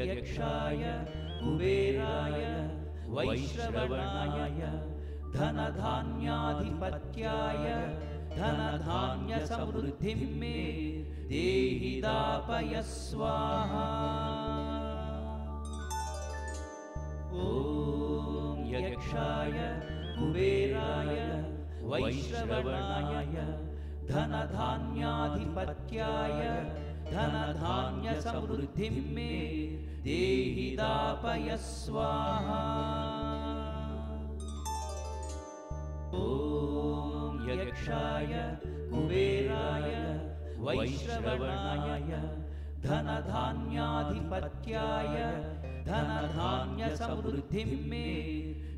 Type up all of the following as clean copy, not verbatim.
यक्षाय कुबेराय वैश्रवणाय धनधान्याधिपत्याय धनधान्यसमृद्धिं मे देहि दापय स्वाहा। ॐ यक्षाय कुबेराय वैश्रवणाय धनधान्याधिपत्याय धनधान्यसमृद्धिं मे देहि दापय स्वाहा। ॐ यक्षाय कुबेराय वैश्रवणाय धनधान्याधिपत्याय धनधान्यसमृद्धिं मे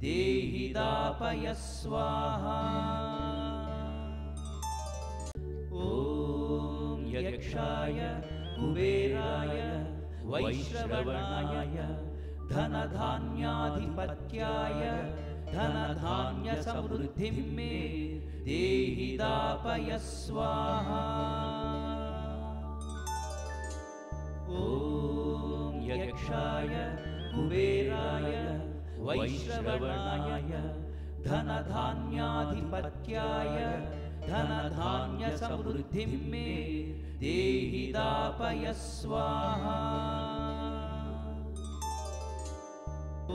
देहि दापय स्वाहा। ॐ यक्षाय कुबेराय वैश्रवणाय धनधान्याधिपत्याय धनधान्यसमृद्धिं मे देहि दापय स्वाहा। ॐ यक्षाय कुबेराय वैश्रवणाय धनधान्याधिपत्याय धनधान्यसमृद्धिं मे देहि दापय स्वाहा। ॐ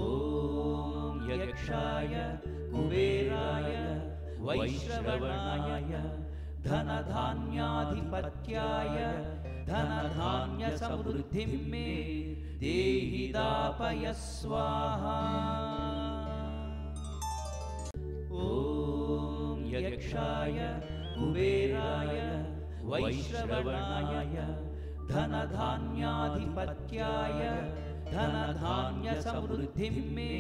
यक्षाय कुबेराय वैश्रवणाय धनधान्याधिपत्याय धनधान्यसमृद्धिं मे देहि दापय स्वाहा। ॐ यक्षाय कुबेराय वैश्रवणाय धनधान्याधिपत्याय धनधान्यसमृद्धिं मे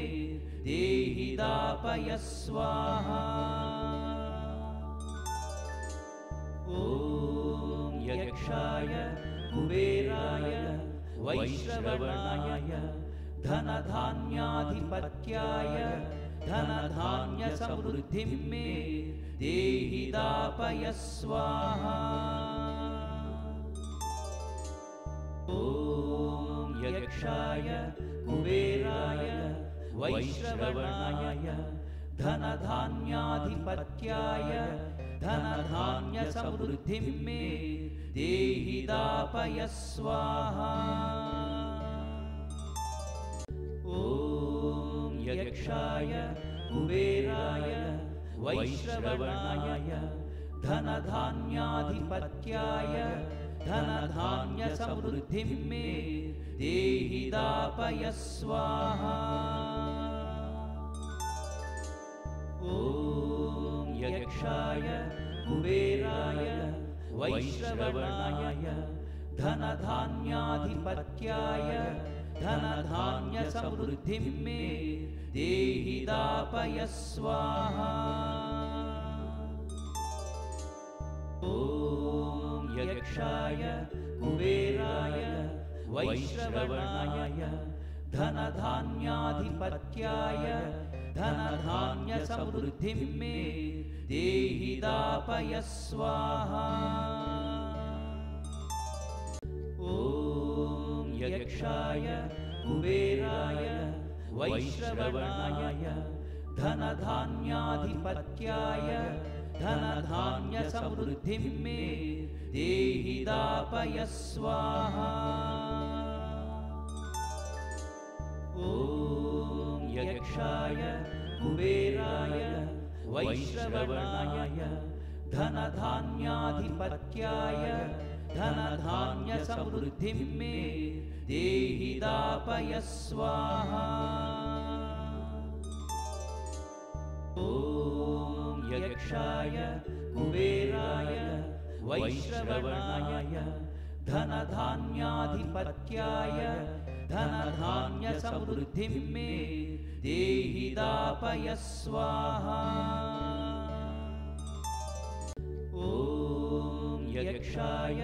देहि दापय स्वाहा। ॐ यक्षाय कुबेराय वैश्रवणाय धनधान्याधिपत्याय धनधान्यसमृद्धिं मे देहि दापय स्वाहा। ॐ यक्षाय कुबेराय वैश्रवणाय धनधान्याधिपत्याय धनधान्यसमृद्धिं मे देहि दापय स्वाहा। ॐ यक्षाय कुबेराय वैश्रवणाय धनधान्याधिपत्याय धनधान्यसमृद्धिं मे देहि दापय स्वाहा। ॐ यक्षाय कुबेराय वैश्रवणाय धनधान्याधिपत्याय धनधान्यसमृद्धिं मे देहि दापय स्वाहा। ॐ यक्षाय कुबेराय वैश्रवणाय धनधान्याधिपत्याय धनधान्यसमृद्धिं मे देहि दापय स्वाहा। ॐ यक्षाय कुबेराय वैश्रवणाय धनधान्याधिपत्याय धनधान्यसमृद्धिं मे देहि दापय स्वाहा। ॐ यक्षाय कुबेराय वैश्रवणाय धनधान्याधिपत्याय धनधान्यसमृद्धिं मे देहि दापय स्वाहा। ॐ यक्षाय कुबेराय वैश्रवणाय धनधान्याधिपत्याय धनधान्यसमृद्धिं मे देहि दापय स्वाहा। ॐ यक्षाय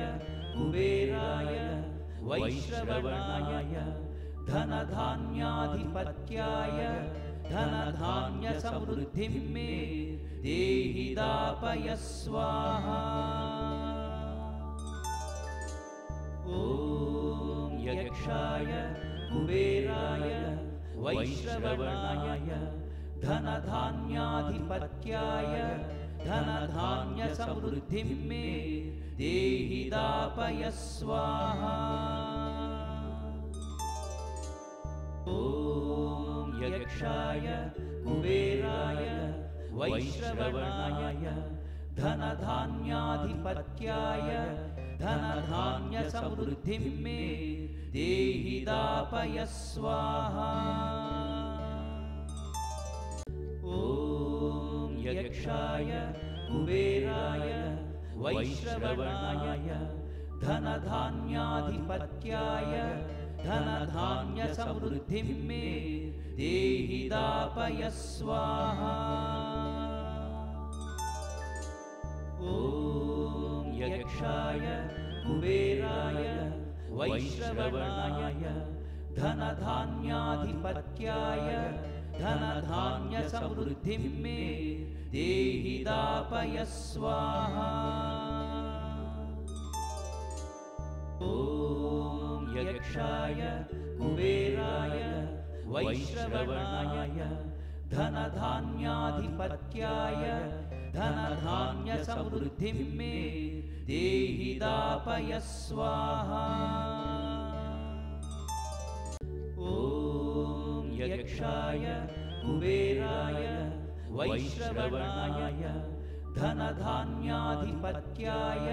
कुबेराय वैश्रवणाय धनधान्याधिपत्याय धनधान्यसमृद्धिं मे देहि दापय स्वाहा। ॐ यक्षाय कुबेराय वैश्रवणाय धनधान्याधिपत्याय धनधान्यसमृद्धिं मे देहि दापय स्वाहा। ॐ यक्षाय कुबेराय वैश्रवणाय धनधान्याधिपत्याय धनधान्यसमृद्धिं मे देहि दापय स्वाहा। ॐ यक्षाय कुबेराय वैश्रवणाय धनधान्याधिपत्याय धनधान्यसमृद्धिं मे देहि दापय स्वाहा। ॐ यक्षाय कुबेराय वैश्रवणाय धनधान्याधिपत्याय धनधान्यसमृद्धिं मे देहि दापय स्वाहा। ॐ यक्षाय कुबेराय वैश्रवणाय धनधान्याधिपत्याय धनधान्यसमृद्धिं मे देहि दापय स्वाहा। ॐ यक्षाय कुबेराय वैश्रवणाय धनधान्याधिपत्याय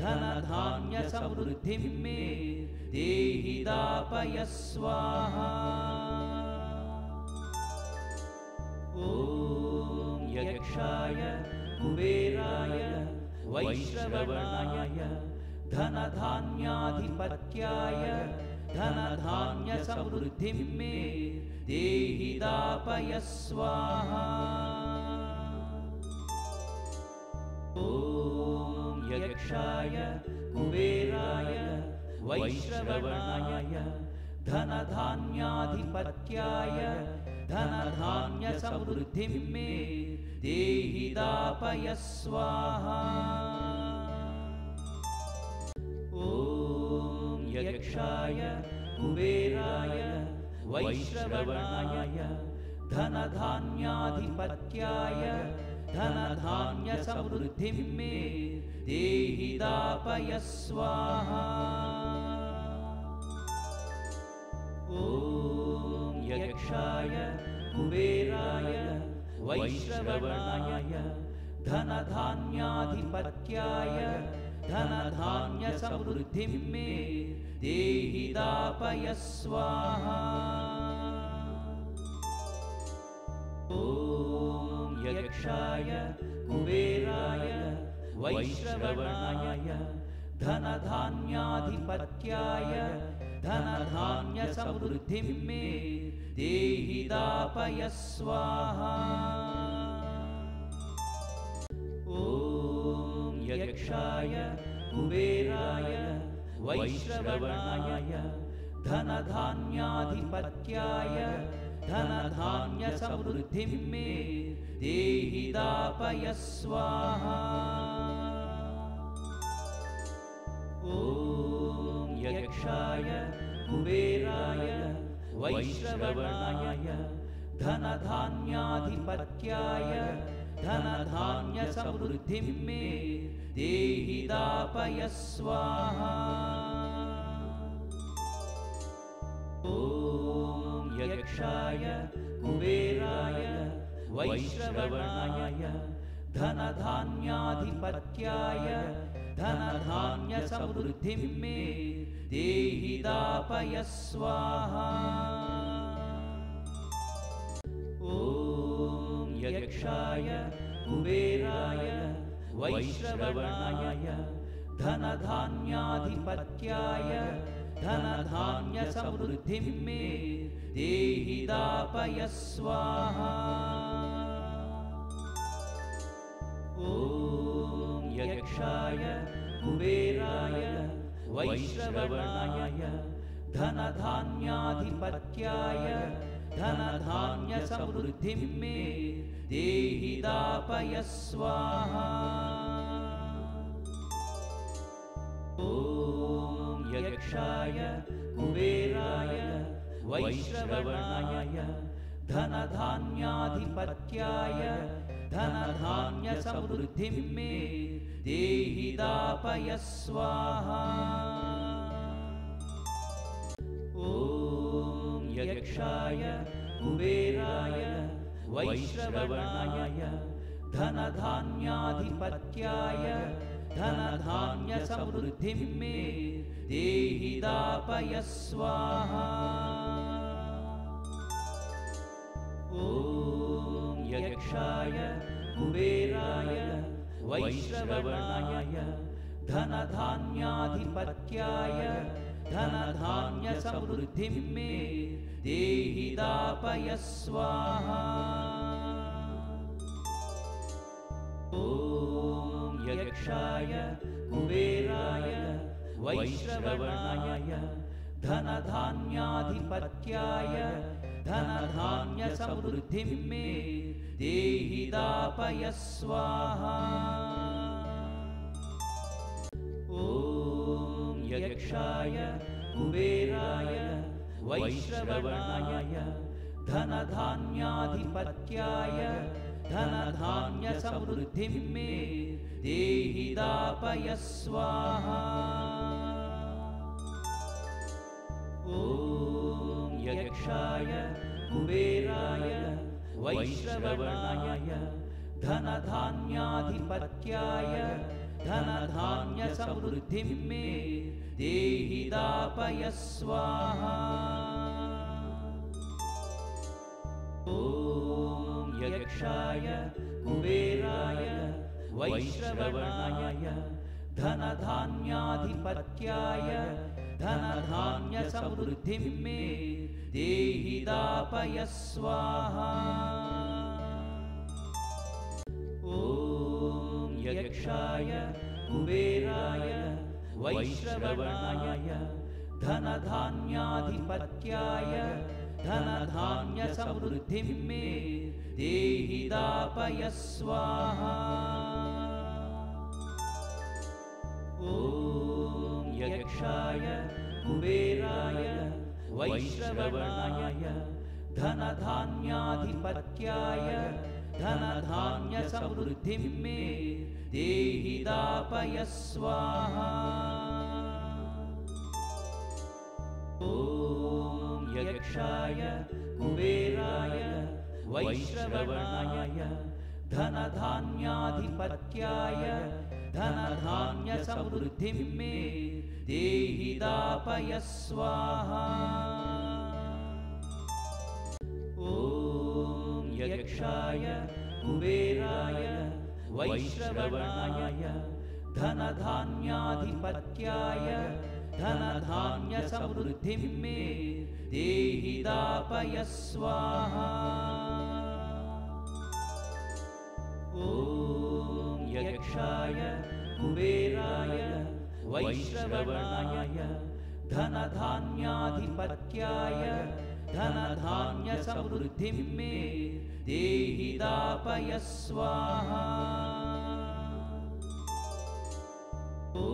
धनधान्यसमृद्धिं मे देहि दापय स्वाहा। ॐ यक्षाय कुबेराय वैश्रवणाय धनधान्याधिपत्याय धनधान्यसमृद्धिं मे देहि दापय स्वाहा। ॐ यक्षाय कुबेराय वैश्रवणाय धनधान्याधिपत्याय धनधान्यसमृद्धिं मे देहि दापय स्वाहा। ॐ यक्षाय कुबेराय वैश्रवणाय धनधान्याधिपत्याय धनधान्यसमृद्धिं मे देहि दापय स्वाहा। ॐ यक्षाय कुबेराय वैश्रवणाय धनधान्याधिपत्याय धनधान्यसमृद्धिं मे देहि दापय स्वाहा। ॐ यक्षाय कुबेराय वैश्रवणाय धनधान्याधिपत्याय धनधान्यसमृद्धिं मे देहि दापय स्वाहा। ॐ यक्षाय कुबेराय वैश्रवणाय धनधान्याधिपत्याय धनधान्यसमृद्धिं मे देहि दापय स्वाहा। ॐ यक्षाय कुबेराय वैश्रवणाय धनधान्याधिपत्याय धनधान्यसमृद्धिं मे देहि दापय स्वाहा। ॐ यक्षाय कुबेराय वैश्रवणाय धनधान्याधिपत्याय धनधान्यसमृद्धिं मे देहि दापय स्वाहा। ॐ यक्षाय कुबेराय वैश्रवणाय धनधान्याधिपत्याय धनधान्यसमृद्धिं मे देहि दापय स्वाहा। ॐ यक्षाय कुबेराय वैश्रवणाय धनधान्याधिपत्याय धनधान्यसमृद्धिं मे देहि दापय स्वाहा। ॐ यक्षाय कुबेराय वैश्रवणाय धनधान्याधिपत्याय धनधान्यसमृद्धिं मे देहि दापय स्वाहा। ॐ यक्षाय कुबेराय वैश्रवणाय धनधान्याधिपत्याय धनधान्यसमृद्धिं मे देहि दापय स्वाहा। ॐ यक्षाय कुबेराय वैश्रवणाय धनधान्याधिपत्याय धनधान्यसमृद्धिं मे देहि दापय स्वाहा। ॐ यक्षाय कुबेराय वैश्रवणाय धनधान्याधिपत्याय धनधान्यसमृद्धिं मे देहि दापय स्वाहा। ॐ यक्षाय कुबेराय वैश्रवणाय धनधान्याधिपत्याय धनधान्यसमृद्धिं मे देहि दापय स्वाहा। ॐ यक्षाय कुबेराय वैश्रवणाय धनधान्याधिपत्याय धनधान्यसमृद्धिं मे देहि दापय स्वाहा। ॐ यक्षाय कुबेराय वैश्रवणाय धनधान्याधिपत्याय धनधान्यसमृद्धिं मे देहि दापय स्वाहा। ॐ यक्षाय कुबेराय वैश्रवणाय धनधान्याधिपत्याय धनधान्यसमृद्धिं मे देहि दापय स्वाहा। ॐ यक्षाय कुबेराय वैश्रवणाय धनधान्याधिपत्याय धनधान्यसमृद्धिं मे देहि दापय स्वाहा। ॐ यक्षाय कुबेराय वैश्रवणाय धनधान्याधिपत्याय धनधान्यसमृद्धिं मे देहि दापय स्वाहा। ॐ यक्षाय कुबेराय वैश्रवणाय धनधान्याधिपत्याय धनधान्यसमृद्धिं मे देहि दापय स्वाहा। ॐ यक्षाय कुबेराय वैश्रवणाय धनधान्याधिपत्याय धनधान्यसमृद्धिं मे देहि दापय स्वाहा। ॐ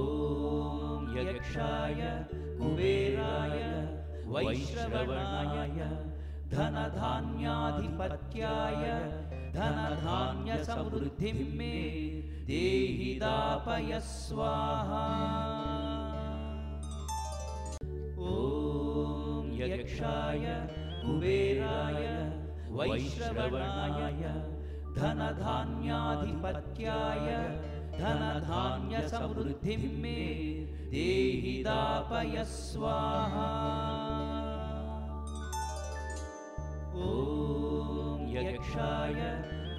यक्षाय कुबेराय वैश्रवणाय धनधान्याधिपत्याय धनधान्यसमृद्धिं मे देहि दापय स्वाहा। ॐ यक्षाय कुबेराय वैश्रवणाय धनधान्याधिपत्याय धनधान्यसमृद्धिं मे देहि दापय स्वाहा। ॐ यक्षाय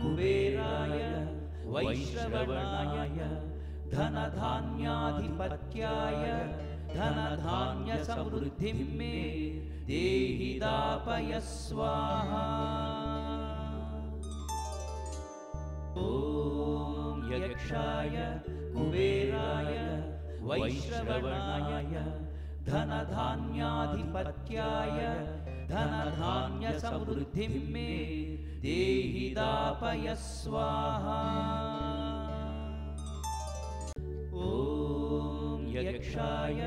कुबेराय वैश्रवणाय धनधान्याधिपत्याय धनधान्यसमृद्धिं मे देहि दापय स्वाहा। ॐ यक्षाय कुबेराय वैश्रवणाय धनधान्याधिपत्याय धनधान्यसमृद्धिं मे देहि दापय स्वाहा। ॐ यक्षाय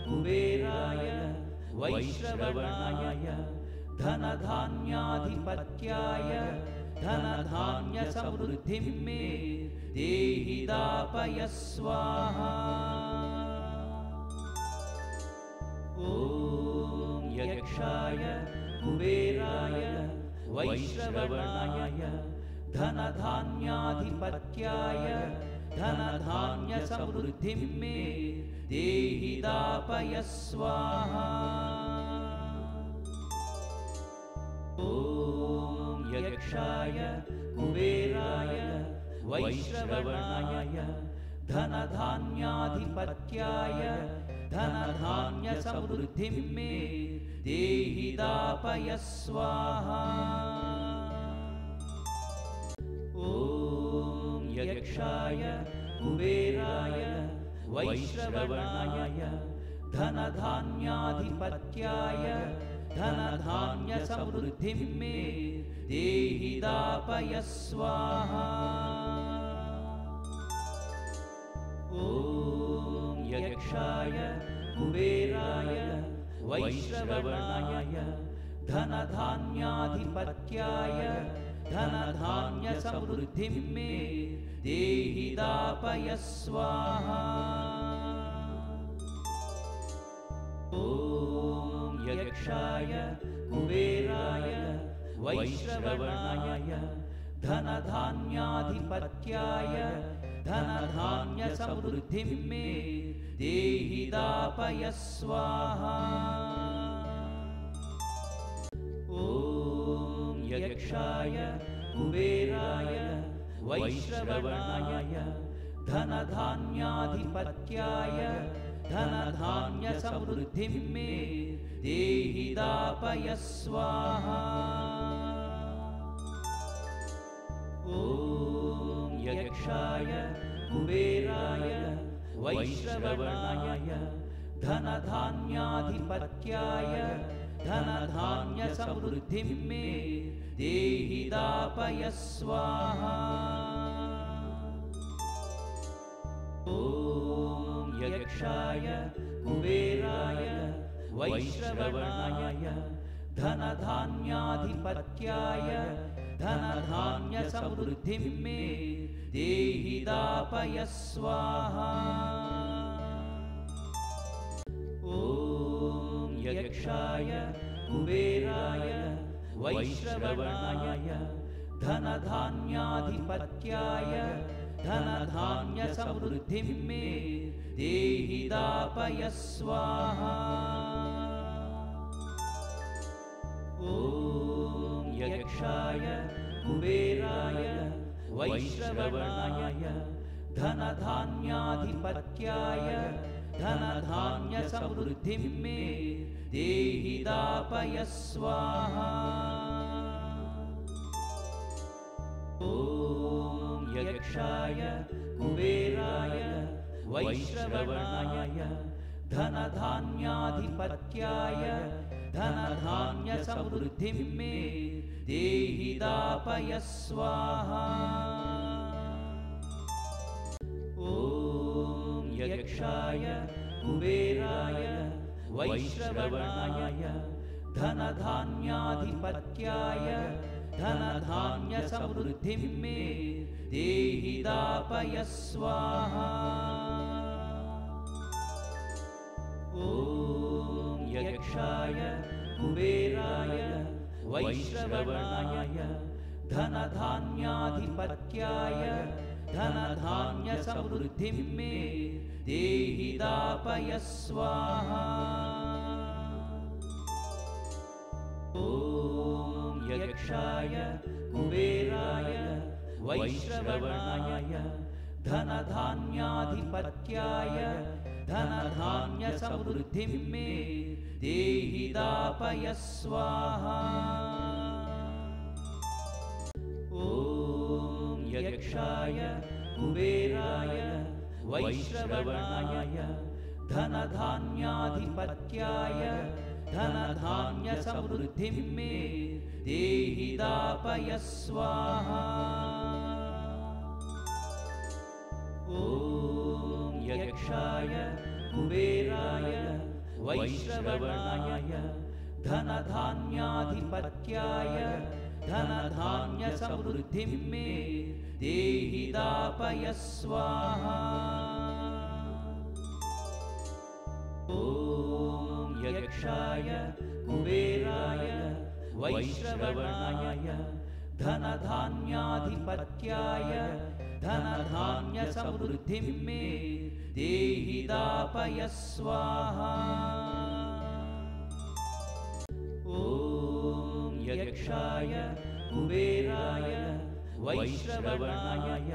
कुबेराय वैश्रवणाय धनधान्याधिपत्याय धनधान्यसमृद्धिं मे देहि दापय स्वाहा। ॐ यक्षाय कुबेराय वैश्रवणाय धनधान्याधिपत्याय धनधान्यसमृद्धिं मे देहि दापय स्वाहा। ॐ यक्षाय कुबेराय वैश्रवणाय धनधान्याधिपत्याय धनधान्यसमृद्धिं मे देहि दापय स्वाहा। ॐ यक्षाय कुबेराय वैश्रवणाय धनधान्याधिपत्याय धनधान्यसमृद्धिं मे देहि दापय स्वाहा। ॐ यक्षाय कुबेराय वैश्रवणाय धनधान्याधिपत्याय धनधान्यसमृद्धिं मे देहि दापय स्वाहा। ॐ यक्षाय कुबेराय वैश्रवणाय धनधान्याधिपत्याय धनधान्यसमृद्धिं मे देहि दापय स्वाहा। ॐ यक्षाय कुबेराय वैश्रवणाय धनधान्याधिपत्याय धनधान्यसमृद्धिं मे देहि दापय स्वाहा। ॐ यक्षाय कुबेराय वैश्रवणाय धनधान्याधिपत्याय धनधान्यसमृद्धिं मे देहि दापय स्वाहा। ॐ यक्षाय कुबेराय वैश्रवणाय धनधान्याधिपत्याय धनधान्यसमृद्धिं मे देहि दापय स्वाहा। ॐ यक्षाय कुबेराय वैश्रवणाय धनधान्याधिपत्याय धनधान्यसमृद्धिं मे देहि दापय स्वाहा। ॐ यक्षाय कुबेराय वैश्रवणाय धनधान्याधिपत्याय धनधान्यसमृद्धिं मे देहि दापय स्वाहा। ॐ यक्षाय कुबेराय वैश्रवणाय धनधान्याधिपत्याय धनधान्यसमृद्धिं मे देहि दापय स्वाहा। ॐ यक्षाय कुबेराय वैश्रवणाय धनधान्याधिपत्याय धनधान्यसमृद्धिं मे देहि दापय स्वाहा। ॐ यक्षाय कुबेराय वैश्रवणाय धनधान्याधिपत्याय धनधान्यसमृद्धिं मे देहि दापय स्वाहा। ॐ यक्षाय कुबेराय वैश्रवणाय धनधान्याधिपत्याय धनधान्यसमृद्धिं मे देहि दापय स्वाहा। ॐ यक्षाय कुबेराय वैश्रवणाय धनधान्याधिपत्याय धनधान्यसमृद्धिं मे देहि दापय स्वाहा। ॐ यक्षाय कुबेराय वैश्रवणाय धनधान्याधिपत्याय धनधान्यसमृद्धिं मे देहि दापय स्वाहा। ॐ यक्षाय कुबेराय वैश्रवणाय धनधान्याधिपत्याय धनधान्यसमृद्धिं मे देहि दापय स्वाहा। ॐ यक्षाय कुबेराय वैश्रवणाय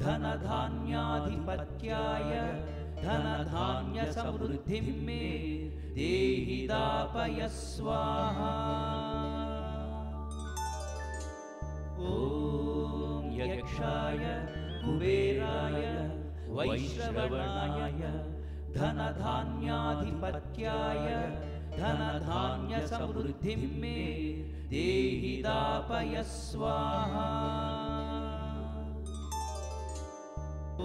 धनधान्याधिपत्याय धनधान्यसमृद्धिं मे देहि दापय स्वाहा। ॐ यक्षाय कुबेराय वैश्रवणाय धनधान्याधिपत्याय धनधान्यसमृद्धिं मे देहि दापय स्वाहा।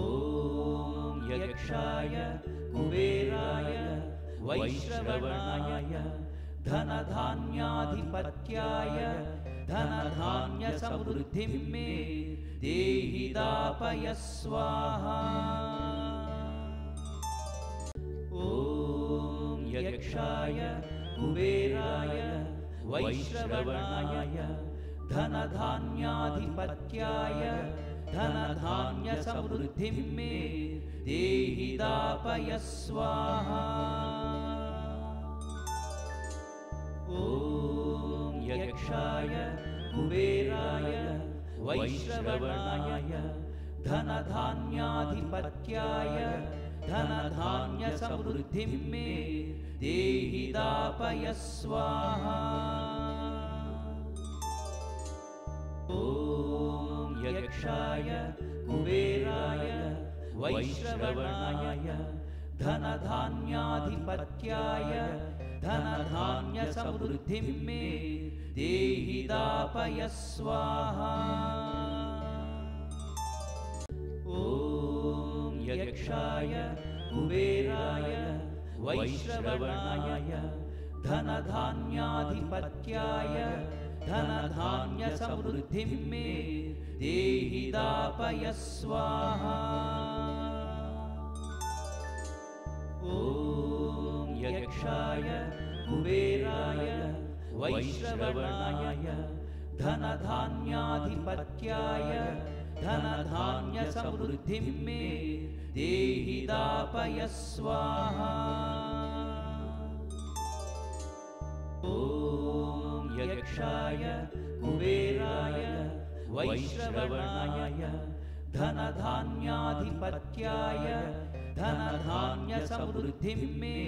ॐ यक्षाय कुबेराय वैश्रवणाय धनधान्याधिपत्याय धनधान्यसमृद्धिं मे देहि दापय स्वाहा। ॐ यक्षाय कुबेराय वैश्रवणाय धनधान्याधिपत्याय धनधान्यसमृद्धिं मे देहि दापय स्वाहा। ॐ यक्षाय कुबेराय वैश्रवणाय धनधान्याधिपत्याय धनधान्यसमृद्धिं मे देहि दापय स्वाहा। ॐ यक्षाय कुबेराय वैश्रवणाय धनधान्याधिपत्याय धनधान्यसमृद्धिं मे देहि दापय स्वाहा। ॐ यक्षाय कुबेराय वैश्रवणाय धनधान्याधिपत्याय धनधान्यसमृद्धिं मे देहि दापय स्वाहा। ॐ यक्षाय कुबेराय वैश्रवणाय धनधान्याधिपत्याय धनधान्यसमृद्धिं मे देहि दापय स्वाहा। ॐ यक्षाय कुबेराय वैश्रवणाय धनधान्याधिपत्याय धनधान्यसमृद्धिं मे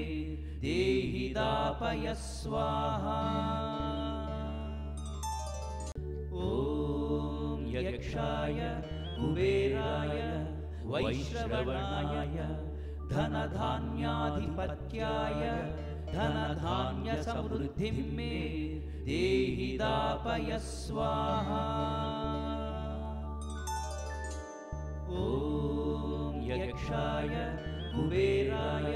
देहि दापय स्वाहा। ॐ यक्षाय कुबेराय वैश्रवणाय धनधान्याधिपत्याय धनधान्यसमृद्धिं मे देहि दापय स्वाहा। ॐ यक्षाय कुबेराय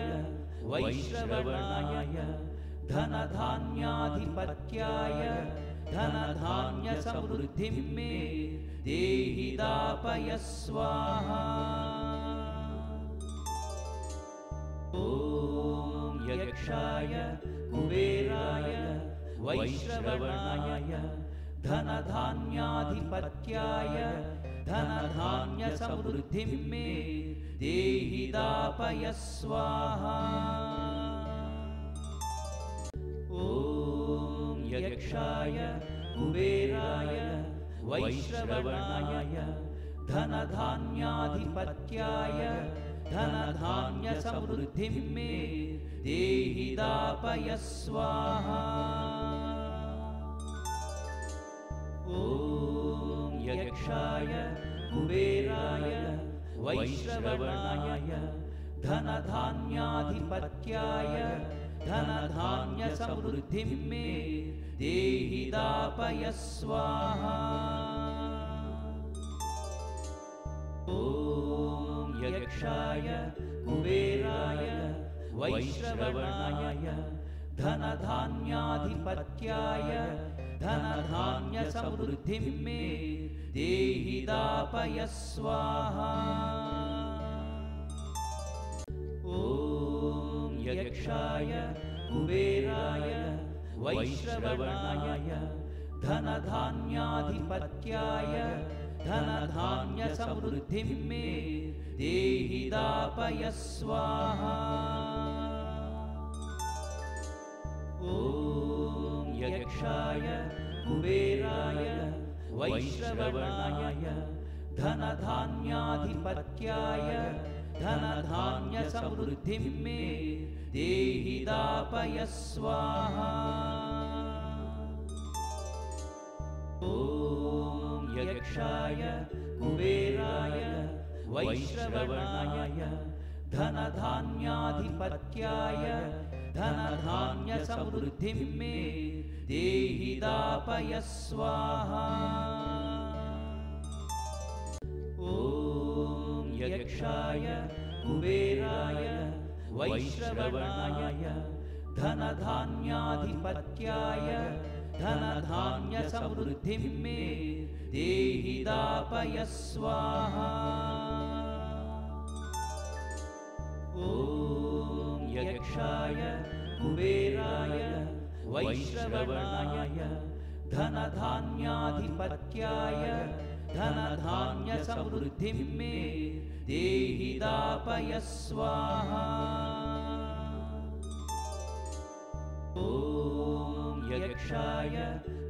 वैश्रवणाय धनधान्याधिपत्याय धनधान्यसमृद्धिं मे देहि दापय स्वाहा। ॐ यक्षाय कुबेराय वैश्रवणाय धनधान्याधिपत्याय धनधान्यसमृद्धिं मे देहि दापय स्वाहा। ॐ यक्षाय कुबेराय वैश्रवणाय धनधान्याधिपत्याय धनधान्यसमृद्धिं मे देहि दापय स्वाहा। ॐ यक्षाय कुबेराय वैश्रवणाय धनधान्याधिपत्याय धनधान्यसमृद्धिं मे देहि दापय स्वाहा। ॐ यक्षाय कुबेराय वैश्रवणाय धनधान्याधिपत्याय धनधान्यसमृद्धिं मे देहि दापय स्वाहा। ॐ यक्षाय कुबेराय वैश्रवणाय धनधान्याधिपत्याय धनधान्यसमृद्धिं मे देहि दापय स्वाहा। ॐ यक्षाय कुबेराय वैश्रवणाय धनधान्याधिपत्याय धनधान्यसमृद्धिं मे देहि दापय स्वाहा। ॐ यक्षाय कुबेराय वैश्रवणाय धनधान्याधिपत्याय धनधान्यसमृद्धिं मे देहि दापय स्वाहा। ॐ यक्षाय कुबेराय वैश्रवणाय धनधान्याधिपत्याय धनधान्यसमृद्धिं मे देहि दापय स्वाहा। ॐ यक्षाय कुबेराय वैश्रवणाय धनधान्याधिपत्याय धनधान्यसमृद्धिं मे देहि दापय स्वाहा। ॐ यक्षाय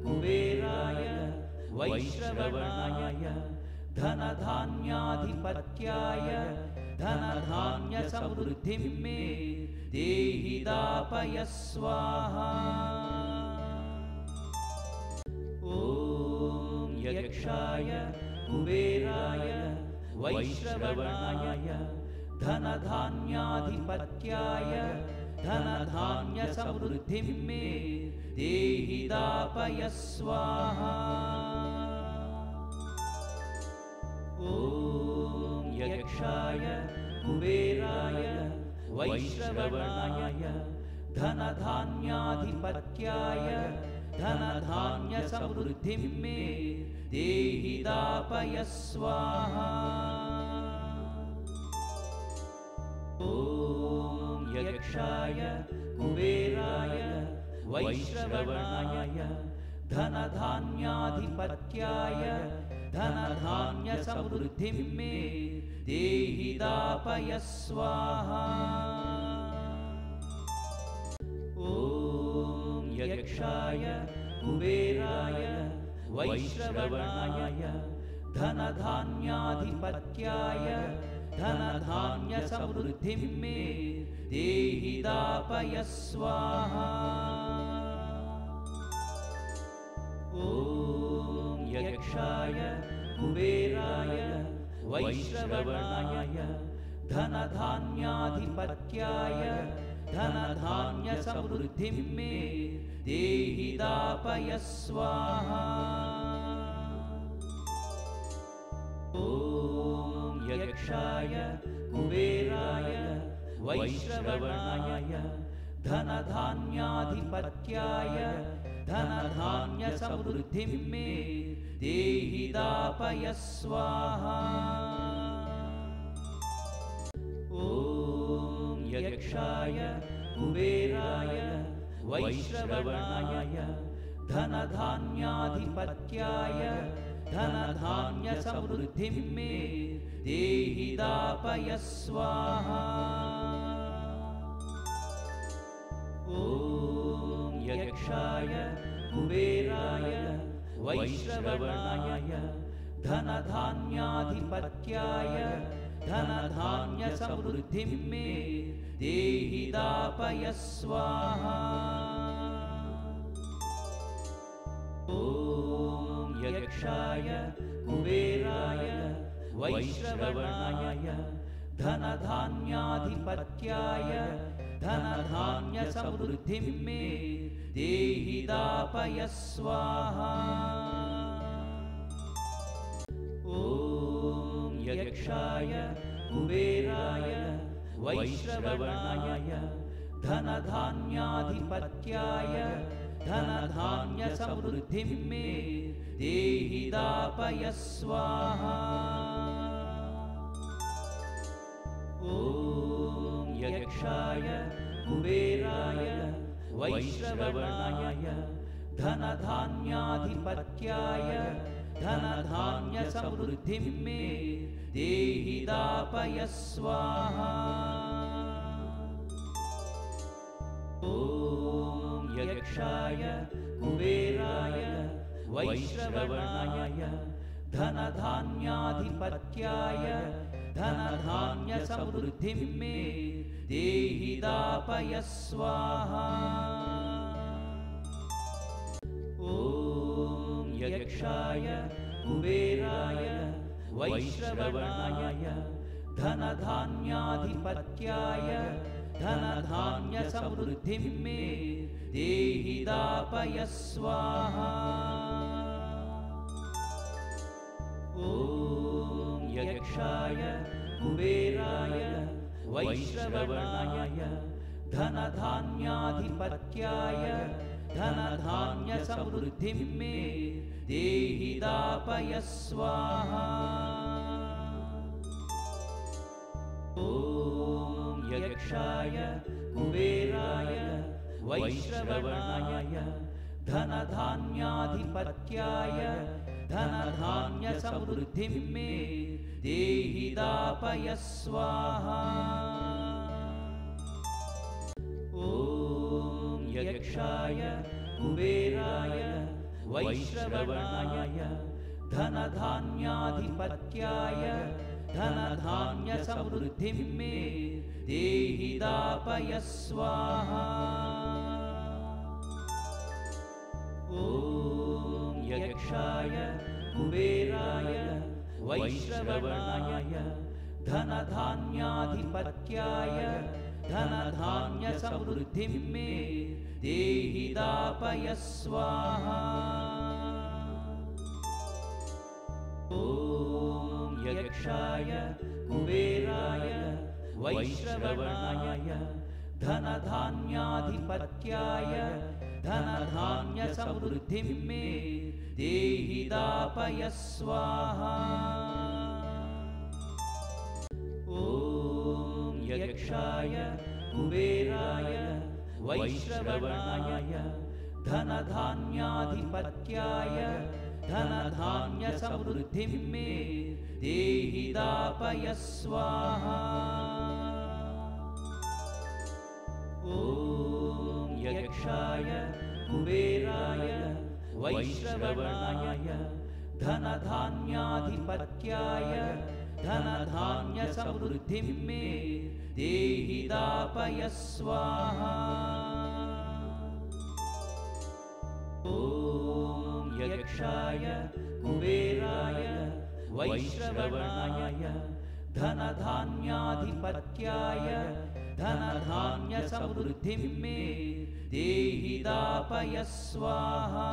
कुबेराय वैश्रवणाय धनधान्याधिपत्याय धनधान्यसमृद्धिं मे देहि दापय स्वाहा। ॐ यक्षाय कुबेराय वैश्रवणाय धनधान्याधिपत्याय धनधान्यसमृद्धिं मे देहि दापय स्वाहा। ॐ यक्षाय कुबेराय वैश्रवणाय धनधान्याधिपत्याय धनधान्यसमृद्धिं मे देहि दापय स्वाहा। ॐ यक्षाय कुबेराय वैश्रवणाय धनधान्याधिपत्याय धनधान्यसमृद्धिं मे देहि दापय स्वाहा। ॐ यक्षाय कुबेराय वैश्रवणाय धनधान्याधिपत्याय धनधान्यसमृद्धिं मे देहि दापय स्वाहा। ॐ यक्षाय कुबेराय वैश्रवणाय धनधान्याधिपत्याय धनधान्यसमृद्धिं मे देहि दापय स्वाहा। ॐ यक्षाय कुबेराय वैश्रवणाय धनधान्याधिपत्याय धनधान्यसमृद्धिं मे देहि दापय स्वाहा। ॐ यक्षाय कुबेराय वैश्रवणाय धनधान्याधिपत्याय धनधान्यसमृद्धिं मे देहि दापय स्वाहा। ॐ यक्षाय कुबेराय वैश्रवणाय धनधान्याधिपत्याय धनधान्यसमृद्धिं मे देहि दापय स्वाहा। ॐ यक्षाय कुबेराय वैश्रवणाय धनधान्याधिपत्याय धनधान्यसमृद्धिं मे देहि दापय स्वाहा। ॐ यक्षाय कुबेराय वैश्रवणाय धनधान्याधिपत्याय धनधान्यसमृद्धिं मे देहि दापय स्वाहा। ॐ यक्षाय कुबेराय वैश्रवणाय धनधान्याधिपत्याय धनधान्यसमृद्धिं मे देहि दापय स्वाहा। ॐ यक्षाय कुबेराय वैश्रवणाय धनधान्याधिपत्याय धनधान्यसमृद्धिं मे देहि दापय स्वाहा। ॐ यक्षाय कुबेराय वैश्रवणाय धनधान्याधिपत्याय धनधान्यसमृद्धिं मे देहि दापय स्वाहा। ॐ यक्षाय कुबेराय वैश्रवणाय धनधान्याधिपत्याय धनधान्यसमृद्धिं मे देहि दापय स्वाहा। ॐ यक्षाय कुबेराय वैश्रवणाय धनधान्याधिपत्याय धनधान्यसमृद्धिं मे देहि दापय स्वाहा। ॐ यक्षाय कुबेराय वैश्रवणाय धनधान्याधिपत्याय धनधान्यसमृद्धिं मे देहि दापय स्वाहा। ॐ यक्षाय कुबेराय वैश्रवणाय धनधान्याधिपत्याय धनधान्यसमृद्धिं मे देहि दापय स्वाहा। ॐ यक्षाय कुबेराय वैश्रवणाय धनधान्याधिपत्याय धनधान्यसमृद्धिं मे देहि दापय स्वाहा। ॐ यक्षाय कुबेराय वैश्रवणाय धनधान्याधिपत्याय धनधान्यसमृद्धिं मे देहि दापय स्वाहा। ॐ यक्षाय कुबेराय वैश्रवणाय धनधान्याधिपत्याय धनधान्यसमृद्धिं मे देहि दापय स्वाहा। ॐ यक्षाय कुबेराय वैश्रवणाय धनधान्याधिपत्याय धनधान्यसमृद्धिं मे देहि दापय स्वाहा।